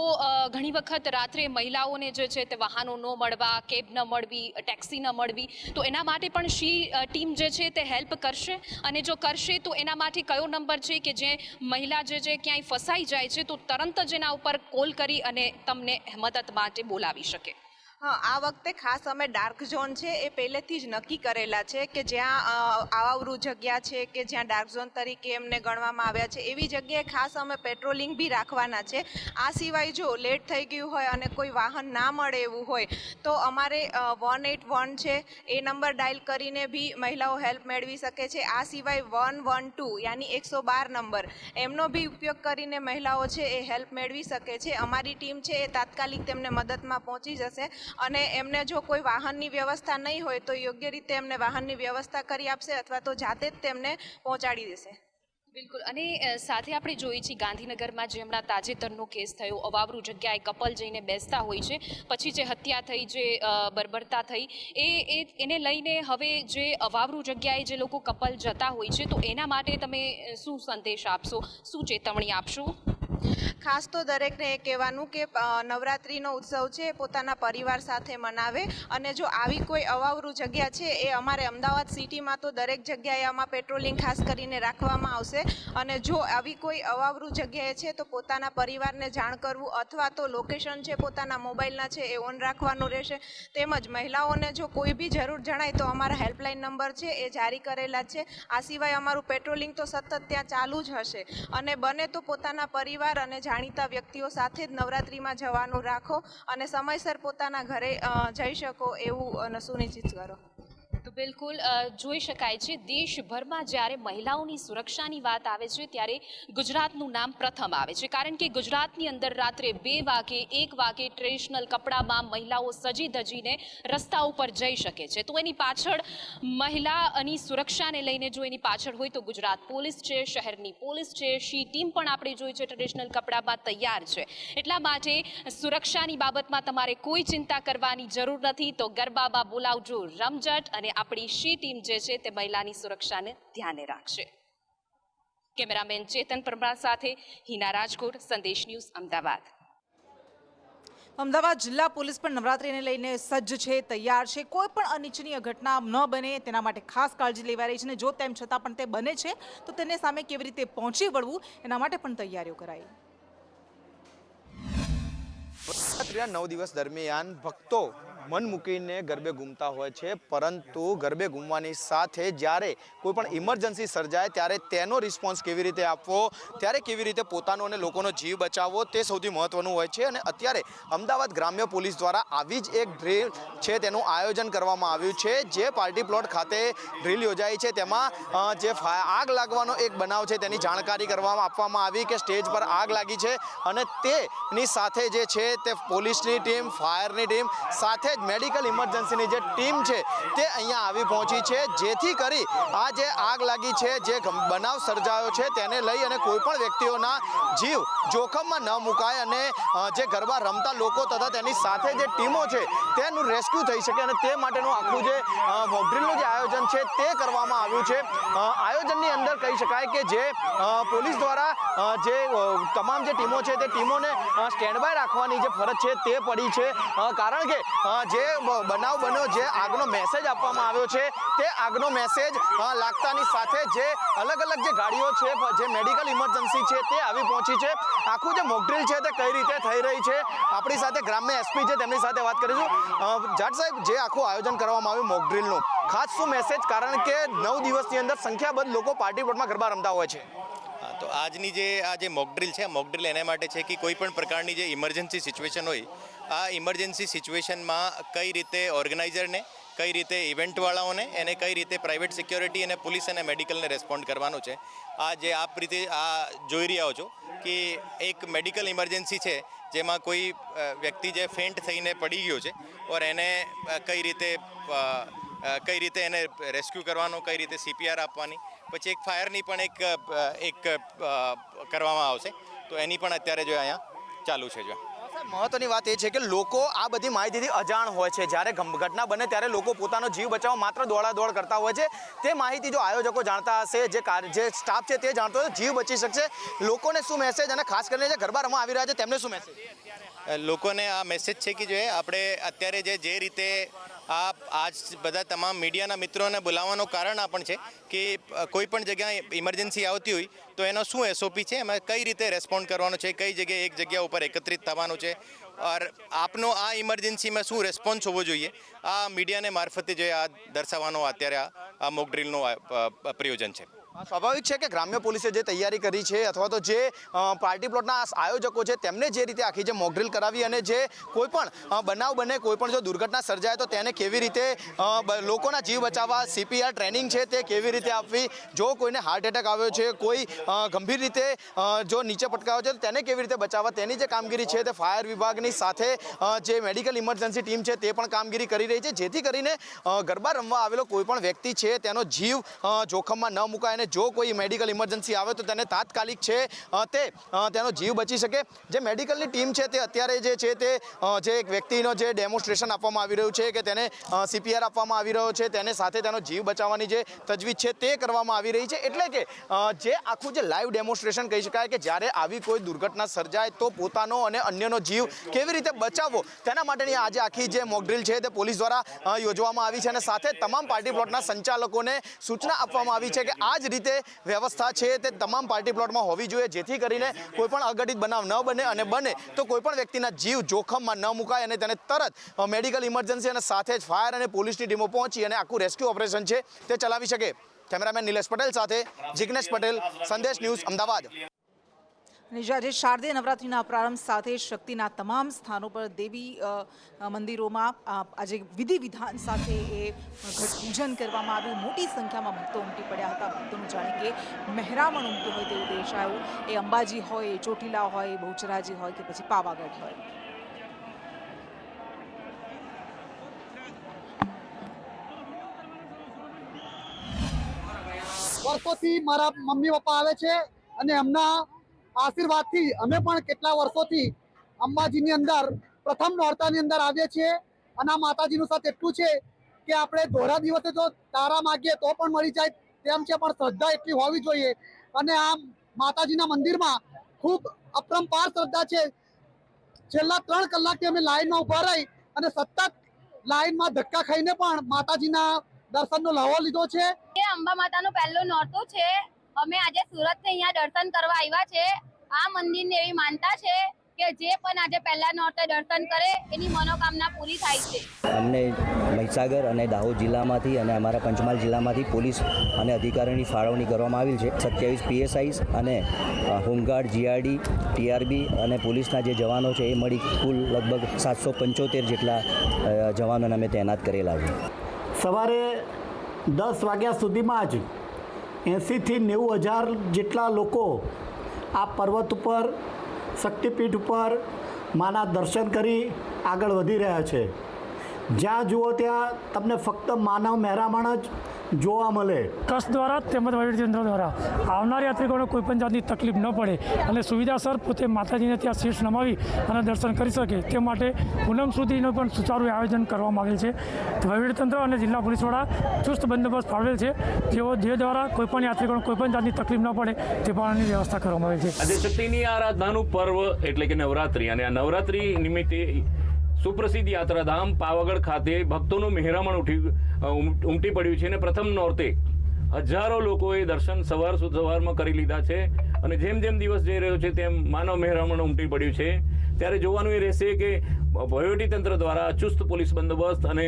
ઘણી વખત રાત્રે મહિલાઓને જે છે તે વાહનો ન મળવા, કેબ ન મળવી, ટેક્સી ન મળવી, તો એના માટે પણ શી ટીમ જે છે તે હેલ્પ કરશે? અને જો કરશે તો એના માટે કયો નંબર છે કે જે મહિલા જે છે ક્યાંય ફસાઈ જાય છે તો તરત જ એના ઉપર કોલ કરી અને તમને મદદ માટે બોલાવી શકે? હા, આ વખતે ખાસ અમે ડાર્ક ઝોન છે એ પહેલેથી જ નક્કી કરેલા છે કે જ્યાં આવાવરૂ જગ્યા છે કે જ્યાં ડાર્ક ઝોન તરીકે એમને ગણવામાં આવ્યા છે એવી જગ્યાએ ખાસ અમે પેટ્રોલિંગ બી રાખવાના છે. આ સિવાય જો લેટ થઈ ગયું હોય અને કોઈ વાહન ના મળે એવું હોય તો અમારે 181 છે એ નંબર ડાયલ કરીને બી મહિલાઓ હેલ્પ મેળવી શકે છે. આ સિવાય 112 યાની 112 નંબર એમનો બી ઉપયોગ કરીને મહિલાઓ છે એ હેલ્પ મેળવી શકે છે. અમારી ટીમ છે એ તાત્કાલિક તેમને મદદમાં પહોંચી જશે અને એમને જો કોઈ વાહનની વ્યવસ્થા નહીં હોય તો યોગ્ય રીતે એમને વાહનની વ્યવસ્થા કરી આપશે અથવા તો જાતે જ તેમને પહોંચાડી દેશે. બિલકુલ. અને સાથે આપણે જોઈએ છીએ ગાંધીનગરમાં જે હમણાં તાજેતરનો કેસ થયો, અવાવરૂ જગ્યાએ કપલ જઈને બેસતા હોય છે, પછી જે હત્યા થઈ, જે બર્બરતા થઈ, એને લઈને હવે જે અવાવરૂ જગ્યાએ જે લોકો કપલ જતા હોય છે તો એના માટે તમે શું સંદેશ આપશો, શું ચેતવણી આપશો? ખાસ તો દરેકને એ કહેવાનું કે નવરાત્રિનો ઉત્સવ છે પોતાના પરિવાર સાથે મનાવે અને જો આવી કોઈ અવાવરૂ જગ્યા છે એ અમારે અમદાવાદ સિટીમાં તો દરેક જગ્યાએ આમાં પેટ્રોલિંગ ખાસ કરીને રાખવામાં આવશે અને જો આવી કોઈ અવાવરૂ જગ્યાએ છે તો પોતાના પરિવારને જાણ કરવું અથવા તો લોકેશન છે પોતાના મોબાઈલના છે એ ઓન રાખવાનું રહેશે. તેમજ મહિલાઓને જો કોઈ બી જરૂર જણાય તો અમારા હેલ્પલાઇન નંબર છે એ જારી કરેલા છે. આ સિવાય અમારું પેટ્રોલિંગ તો સતત ત્યાં ચાલુ જ હશે અને બને તો પોતાના પરિવાર અને જાણીતા વ્યક્તિઓ સાથે જ નવરાત્રિમાં જવાનું રાખો અને સમયસર પોતાના ઘરે જઈ શકો એવું સુનિશ્ચિત કરો. તો બિલકુલ જોઈ શકાય છે દેશભરમાં જ્યારે મહિલાઓની સુરક્ષાની વાત આવે છે ત્યારે ગુજરાતનું નામ પ્રથમ આવે છે, કારણ કે ગુજરાતની અંદર રાત્રે 2 વાગે 1 વાગે ટ્રેડિશનલ કપડામાં મહિલાઓ સજી ધજીને રસ્તા ઉપર જઈ શકે છે. તો એની પાછળ મહિલાની સુરક્ષાને લઈને જો એની પાછળ હોય તો ગુજરાત પોલીસ છે, શહેરની પોલીસ છે, શી ટીમ પણ આપણે જોઈ છે ટ્રેડિશનલ કપડામાં તૈયાર છે. એટલા માટે સુરક્ષાની બાબતમાં તમારે કોઈ ચિંતા કરવાની જરૂર નથી. તો ગરબામાં બોલાવજો રમઝટ અને આપણી શી ટીમ જે છે તે મહિલાની સુરક્ષાને ધ્યાને રાખશે. કેમેરામેન ચેતન પરમાર સાથે હિના રાજકોટ, સંદેશ ન્યૂઝ, અમદાવાદ. અમદાવાદ જિલ્લા પોલીસ પણ નવરાત્રિને લઈને સજ્જ છે, તૈયાર છે. કોઈ પણ અનિચ્છનીય ઘટના ન બને તેના માટે ખાસ કાળજી લેવાઈ રહી છે અને જો તેમ છતાં પણ તે બને છે તો તેને સામે કેવી રીતે પહોંચી વળવું એના માટે પણ તૈયારીઓ કરાઈ. નવરાત્રિના 9 દિવસ દરમિયાન ભક્તો મન મૂકીને ગરબે ઘૂમતા હોય છે, પરંતુ ગરબે ઘૂમવાની સાથે જ્યારે કોઈ પણ ઇમરજન્સી સર્જાય ત્યારે તેનો રિસ્પોન્સ કેવી રીતે આપવો, ત્યારે કેવી રીતે પોતાનો અને લોકોનો જીવ બચાવવો તે સૌથી મહત્વનું હોય છે. અને અત્યારે અમદાવાદ ગ્રામ્ય પોલીસ દ્વારા આવી જ એક ડ્રીલ છે તેનું આયોજન કરવામાં આવ્યું છે. જે પાર્ટી પ્લોટ ખાતે ડ્રીલ યોજાઈ છે તેમાં જે આગ લાગવાનો એક બનાવ છે તેની જાણકારી આપવામાં આવી કે સ્ટેજ પર આગ લાગી છે, અને તેની સાથે જે છે તે પોલીસની ટીમ, ફાયરની ટીમ સાથે મેડિકલ ઇમરજન્સીની જે ટીમ છે તે અહીંયા આવી પહોંચી છે, જેથી કરી આ જે આગ લાગી છે, જે બનાવ સર્જાયો છે તેને લઈ અને કોઈ પણ વ્યક્તિઓના જીવ જોખમમાં ન મુકાય અને જે ગરબા રમતા લોકો તથા તેની સાથે જે ટીમો છે તેનું રેસ્ક્યુ થઈ શકે, અને તે માટેનું આખું જે મોકડ્રીલનું જે આયોજન છે તે કરવામાં આવ્યું છે. આયોજનની અંદર કહી શકાય કે જે પોલીસ દ્વારા જે તમામ જે ટીમો છે તે ટીમોને સ્ટેન્ડ બાય રાખવાની જે ફરજ છે તે પડી છે, કારણ કે જે બનાવ બન્યો, જે આગનો મેસેજ આપવામાં આવ્યો છે તે આગનો મેસેજ લાગતાની સાથે જે અલગ અલગ જે ગાડીઓ છે, જે મેડિકલ ઇમરજન્સી છે તે આવી પહોંચી છે. આખું જે મોકડ્રીલ છે તે કઈ રીતે થઈ રહી છે, આપણી સાથે ગ્રામ્ય એસપી છે તેમની સાથે વાત કરીશું. જાટ સાહેબ, જે આખું આયોજન કરવામાં આવ્યું મોકડ્રીલનું, ખાસ શું મેસેજ, કારણ કે 9 દિવસની અંદર સંખ્યાબંધ લોકો પાર્ટી પ્લોટમાં ગરબા રમતા હોય છે. તો આજની જે મોકડ્રીલ છે, મોકડ્રીલ એના માટે છે કે કોઈ પણ પ્રકારની જે ઇમરજન્સી સિચ્યુએશન હોય, આ ઇમરજન્સી સિચ્યુએશનમાં કઈ રીતે ઓર્ગેનાઇઝરને, કઈ રીતે ઇવેન્ટવાળાઓને અને કઈ રીતે પ્રાઇવેટ સિક્યોરિટી અને પોલીસ અને મેડિકલને રેસ્પોન્ડ કરવાનું છે. આ જે આપ રીતે આ જોઈ રહ્યા છો કે એક મેડિકલ ઇમરજન્સી છે જેમાં કોઈ વ્યક્તિ જે ફેન્ટ થઈને પડી ગયો છે ઓર એને કઈ રીતે એને રેસ્ક્યુ કરવાનો, કઈ રીતે CPR આપવાની, પછી એક ફાયરની પણ એક કરવામાં આવશે, તો એની પણ અત્યારે જો અહીંયા ચાલુ છે. જો મહત્વની વાત એ છે કે લોકો આ બધી માહિતીથી અજાણ હોય છે. જ્યારે ઘટના બને ત્યારે લોકો પોતાનો જીવ બચાવવા માત્ર દોડાદોડ કરતા હોય છે. તે માહિતી જો આયોજકો જાણતા હશે, જે સ્ટાફ છે તે જાણતો હશે, જીવ બચી શકશે. લોકોને શું મેસેજ, અને ખાસ કરીને જે ગરબા રમવા આવી રહ્યા છે તેમને શું મેસેજ? લોકોને આ મેસેજ છે કે જો આપણે અત્યારે જે રીતે આજ બધા તમામ મીડિયાના મિત્રોને બોલાવવાનું કારણ આ પણ છે કે કોઈ પણ જગ્યાએ ઇમરજન્સી આવતી હોય તો એનો શું SOP છે, એમાં કઈ રીતે રેસ્પોન્ડ કરવાનો છે, કઈ જગ્યાએ એક જગ્યા ઉપર એકત્રિત થવાનું છે, ઓર આપનો આ ઇમરજન્સીમાં શું રેસ્પોન્સ હોવો જોઈએ, આ મીડિયાને મારફતે જે આ દર્શાવવાનો અત્યારે આ મોક ડ્રીલનું પ્રયોજન છે. સ્વાભાવિક છે કે ગ્રામ્ય પોલીસે જે તૈયારી કરી છે, અથવા તો જે પાર્ટી પ્લોટના આયોજકો છે તેમને જે રીતે આખી જે મોક ડ્રીલ કરાવી, અને જે કોઈ પણ બનાવ બને, કોઈ પણ જો દુર્ઘટના સર્જાય તો તેને કેવી રીતે લોકોના જીવ બચાવવા, CPR ટ્રેનિંગ છે તે કેવી રીતે આપવી, જો કોઈને હાર્ટ એટેક આવ્યો છે, કોઈ ગંભીર રીતે જો નીચે પટકાયો છે તો તેને કેવી રીતે બચાવવા, તેની જે કામગીરી છે તે ફાયર વિભાગની સાથે જે મેડિકલ ઇમરજન્સી ટીમ છે તે પણ કામગીરી કરી રહી છે, જેથી કરીને ગરબા રમવા આવેલો કોઈ પણ વ્યક્તિ છે તેનો જીવ જોખમમાં ન મુકાય, અને જો કોઈ મેડિકલ ઇમરજન્સી આવે તો તેને તાત્કાલિક છે તેનો જીવ બચી શકે. જે મેડિકલની ટીમ છે તે અત્યારે જે છે તે જે એક વ્યક્તિનો જે ડેમોન્સ્ટ્રેશન આપવામાં આવી રહ્યું છે કે તેને CPR આપવામાં આવી રહ્યો છે, તેને સાથે તેનો જીવ બચાવવાની જે તજવીજ છે તે કરવામાં આવી રહી છે. એટલે કે જે આખું જે લાઈવ ડેમોન્સ્ટ્રેશન કહી શકાય કે જ્યારે આવી કોઈ દુર્ઘટના સર્જાય તો પોતાનો અને અન્યનો જીવ કેવી રીતે બચાવવો, તેના માટેની આજે આખી જે મોક ડ્રીલ છે તે પોલીસ દ્વારા યોજવામાં આવી છે, અને સાથે તમામ પાર્ટી પ્લોટના સંચાલકોને સૂચના આપવામાં આવી છે કે આ જ રીતે વ્યવસ્થા છે તે તમામ પાર્ટી પ્લોટમાં હોવી જોઈએ, જેથી કરીને કોઈ પણ અઘટિત બનાવ ન બને, અને બને તો કોઈ પણ વ્યક્તિના જીવ જોખમમાં ન મુકાય અને તેને તરત મેડિકલ ઇમરજન્સી અને સાથે જ ફાયર અને પોલીસની ટીમો પહોંચી અને આખું રેસ્ક્યુ ઓપરેશન છે તે ચલાવી શકે. કેમેરામેન નિલેશ પટેલ સાથે જિગ્નેશ પટેલ, સંદેશ ન્યૂઝ, અમદાવાદ. આજે શારદીય નવરાત્રિના પ્રારંભ સાથે શક્તિના તમામ સ્થાનો પર દેવી મંદિરોમાં આજે વિધિ વિધાન સાથે એ ઘટ પૂજન કરવામાં આવ્યું. મોટી સંખ્યામાં ભક્તો ઉમટી પડ્યા હતા. ભક્તોનું જાણે કે મહેરામણ ઉમટ્યું હોય તેવું દેખાયું. એ અંબાજી હોય, એ ચોટીલા હોય, એ બહુચરાજી હોય કે પછી પાવાગઢ હોય. વર્ષોથી મારા મમ્મી પપ્પા આવે છે, અને એમના આશીર્વાદથી અમે પણ કેટલા વર્ષોથી અંબાજીની અંદર પ્રથમ નોરતાની અંદર આવીએ છીએ. અને આ માતાજીનું સાથ એટલું છે કે આપણે દોરા દિવસે જો તારા માગીએ તો પણ મળી જાય તેમ છે, પણ શ્રદ્ધા એટલી હોવી જોઈએ. અને આ માતાજીના મંદિરમાં ખૂબ અપરંપાર શ્રદ્ધા છે. છેલ્લા 3 કલાકથી અમે લાઈનમાં ઊભા રહી અને સતત લાઈનમાં ધક્કા ખાઈને પણ માતાજીના દર્શનનો લહાવો લીધો છે. અંબા માતાનું પહેલું નોરતું છે. અમે આજે સુરતથી અહીંયા દર્શન કરવા આવ્યા છે. આ મંદિરની એવી માનતા છે કે જે પણ આજે પહેલા નોરતે દર્શન કરે એની મનોકામના પૂરી થાય છે. અમને મહીસાગર અને દાહોદ જિલ્લામાંથી અને અમારા પંચમહાલ જિલ્લામાંથી પોલીસ અને અધિકારીઓની ફાળવણી કરવામાં આવેલ છે. 27 PSIs અને હોમગાર્ડ, GRD, TRB અને પોલીસના જે જવાનો છે એ મળી કુલ લગભગ 775 જેટલા જવાનોને અમે તૈનાત કરેલા છે. સવારે 10 વાગ્યા સુધીમાં જ 80થી 90,000 જેટલા લોકો આ પર્વત ઉપર, શક્તિપીઠ ઉપર માના દર્શન કરી આગળ વધી રહ્યા છે. જ્યાં જુઓ ત્યાં તમને ફક્ત માનવ મહેરામણ જ જોવા મળે. ટ્રસ્ટ દ્વારા તેમજ વહીવટીતંત્ર દ્વારા આવનાર યાત્રિકોને કોઈપણ જાતની તકલીફ ન પડે અને સુવિધાસર પોતે માતાજીને ત્યાં શીશ નમાવી અને દર્શન કરી શકે તે માટે પૂનમ સુધીનું પણ સુચારું આયોજન કરવામાં આવેલ છે. વહીવટીતંત્ર અને જિલ્લા પોલીસ વડા ચુસ્ત બંદોબસ્ત ફાળવેલ છે, જે દ્વારા કોઈપણ યાત્રિકોને કોઈપણ જાતની તકલીફ ન પડે તે પ્રમાણેની વ્યવસ્થા કરવામાં આવેલ છે. આજે શક્તિની આરાધનાનું પર્વ એટલે કે નવરાત્રિ, અને આ નવરાત્રિ નિમિત્તે સુપ્રસિદ્ધ યાત્રાધામ પાવાગઢ ખાતે ભક્તોનું મહેરામણ ઉમટી પડ્યું છે અને પ્રથમ નોરતે હજારો લોકોએ દર્શન સવારમાં કરી લીધા છે અને જેમ જેમ દિવસ જઈ રહ્યો છે તેમ માનવ મહેરામણ ઉમટી પડ્યું છે. ત્યારે જોવાનું એ રહેશે કે વહીવટીતંત્ર દ્વારા ચુસ્ત પોલીસ બંદોબસ્ત અને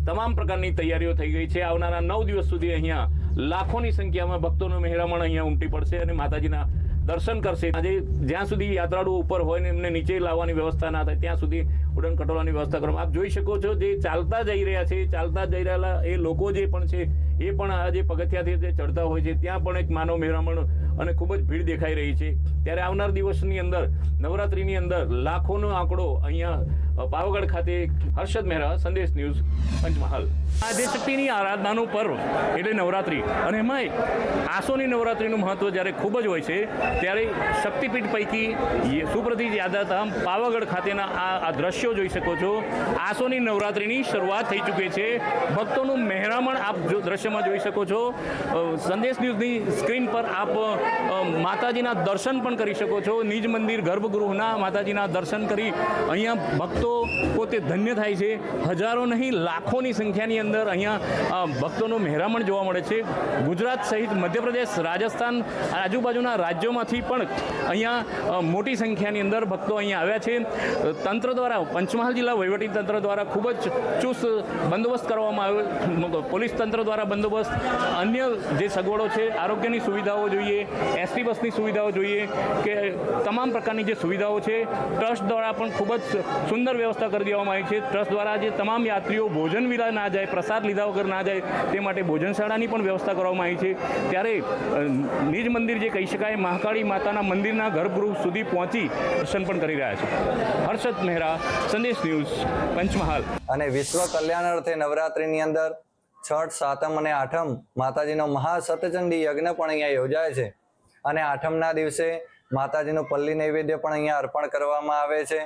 તમામ પ્રકારની તૈયારીઓ થઈ ગઈ છે. આવનારા 9 દિવસ સુધી અહીંયા લાખોની સંખ્યામાં ભક્તોનું મહેરામણ અહીંયા ઉમટી પડશે અને માતાજીના દર્શન કરશે. આજે જ્યાં સુધી યાત્રાળુ ઉપર હોય ને એમને નીચે લાવવાની વ્યવસ્થા ના થાય ત્યાં સુધી ઉડન ખટોલાની વ્યવસ્થા કરવામાં. આપ જોઈ શકો છો જે ચાલતા જઈ રહ્યા છે, ચાલતા જઈ રહેલા એ લોકો જે પણ છે એ પણ આ જે પગથિયાથી જે ચડતા હોય છે ત્યાં પણ એક માનવ મહેરામણ અને ખૂબ જ ભીડ દેખાઈ રહી છે. ત્યારે આવનાર દિવસની અંદર, નવરાત્રિની અંદર લાખોનો આંકડો અહીંયા પાવાગઢ ખાતે. હર્ષદ મહેરા, સંદેશ ન્યૂઝ, પંચમહાલ. આજે શક્તિની આરાધનાનું પર્વ એટલે નવરાત્રિ, અને એમાંય આસોની નવરાત્રિનું મહત્વ જ્યારે ખૂબ જ હોય છે ત્યારે શક્તિપીઠ પૈકી સુપ્રસિદ્ધ યાત્રાધામ પાવાગઢ ખાતેના આ દ્રશ્યો જોઈ શકો છો. આસોની નવરાત્રિની શરૂઆત થઈ ચૂકી છે. ભક્તોનું મહેરામણ આપ દ્રશ્યમાં જોઈ શકો છો. સંદેશ ન્યૂઝની સ્ક્રીન પર આપ માતાજીના દર્શન પણ કરી શકો છો. નિજ મંદિર ગર્ભગૃહના માતાજીના દર્શન કરી અહીંયા ભક્તો પોતે ધન્ય થાય છે. હજારો નહીં લાખોની સંખ્યાની અંદર અહીંયા ભક્તોનું મહેરામણ જોવા મળે છે. ગુજરાત સહિત મધ્યપ્રદેશ, રાજસ્થાન, આજુબાજુના રાજ્યોમાંથી પણ અહીંયા મોટી સંખ્યાની અંદર ભક્તો અહીંયા આવ્યા છે. તંત્ર દ્વારા, પંચમહાલ જિલ્લા વહીવટી તંત્ર દ્વારા ખૂબ જ ચુસ્ત બંદોબસ્ત કરવામાં આવ્યો. પોલીસ તંત્ર દ્વારા બંદોબસ્ત, અન્ય જે સગવડો છે, આરોગ્યની સુવિધાઓ જોઈએ, ST બસની સુવિધાઓ જોઈએ કે તમામ પ્રકારની જે સુવિધાઓ છે ટ્રસ્ટ દ્વારા પણ ખૂબ જ સુંદર વ્યવસ્થા કરી દેવામાં આવી છે. ટ્રસ્ટ દ્વારા જે તમામ યાત્રીઓ ભોજન વિના ના જાય, પ્રસાદ લીધા વગર ના જાય તે માટે ભોજનશાળાની પણ વ્યવસ્થા કરવામાં આવી છે. ત્યારે નિજ મંદિર જે કહી શકાય, મહાકાળી માતાના મંદિરના ગર્ભગૃહ સુધી પહોંચી દર્શન પણ કરી રહ્યા છે. હર્ષદ મહેરા, સંદેશ ન્યૂઝ, પંચમહાલ. અને વિશ્વ કલ્યાણ અર્થે નવરાત્રિની અંદર છઠ, સાતમ અને આઠમ માતાજીનો મહાસતચંડી યજ્ઞ પણ અહીંયા યોજાય છે. અને આઠમના દિવસે માતાજીનું પલ્લી નૈવેદ્ય પણ અહીંયા અર્પણ કરવામાં આવે છે.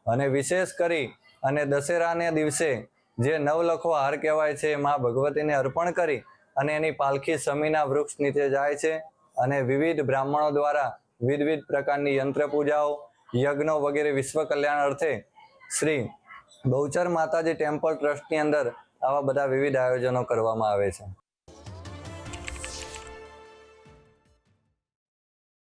અને વિશેષ કરી અને દશેરાના દિવસે જે નવલખો હાર કહેવાય છે મા ભગવતીને અર્પણ કરી અને એની પાલખી સમીના વૃક્ષ નીચે જાય છે. અને વિવિધ બ્રાહ્મણો દ્વારા વિવિધ પ્રકારની યંત્ર પૂજાઓ, યજ્ઞો વગેરે વિશ્વ કલ્યાણ અર્થે શ્રી બહુચર માતાજી ટેમ્પલ ટ્રસ્ટની અંદર આવા બધા વિવિધ આયોજનો કરવામાં આવે છે.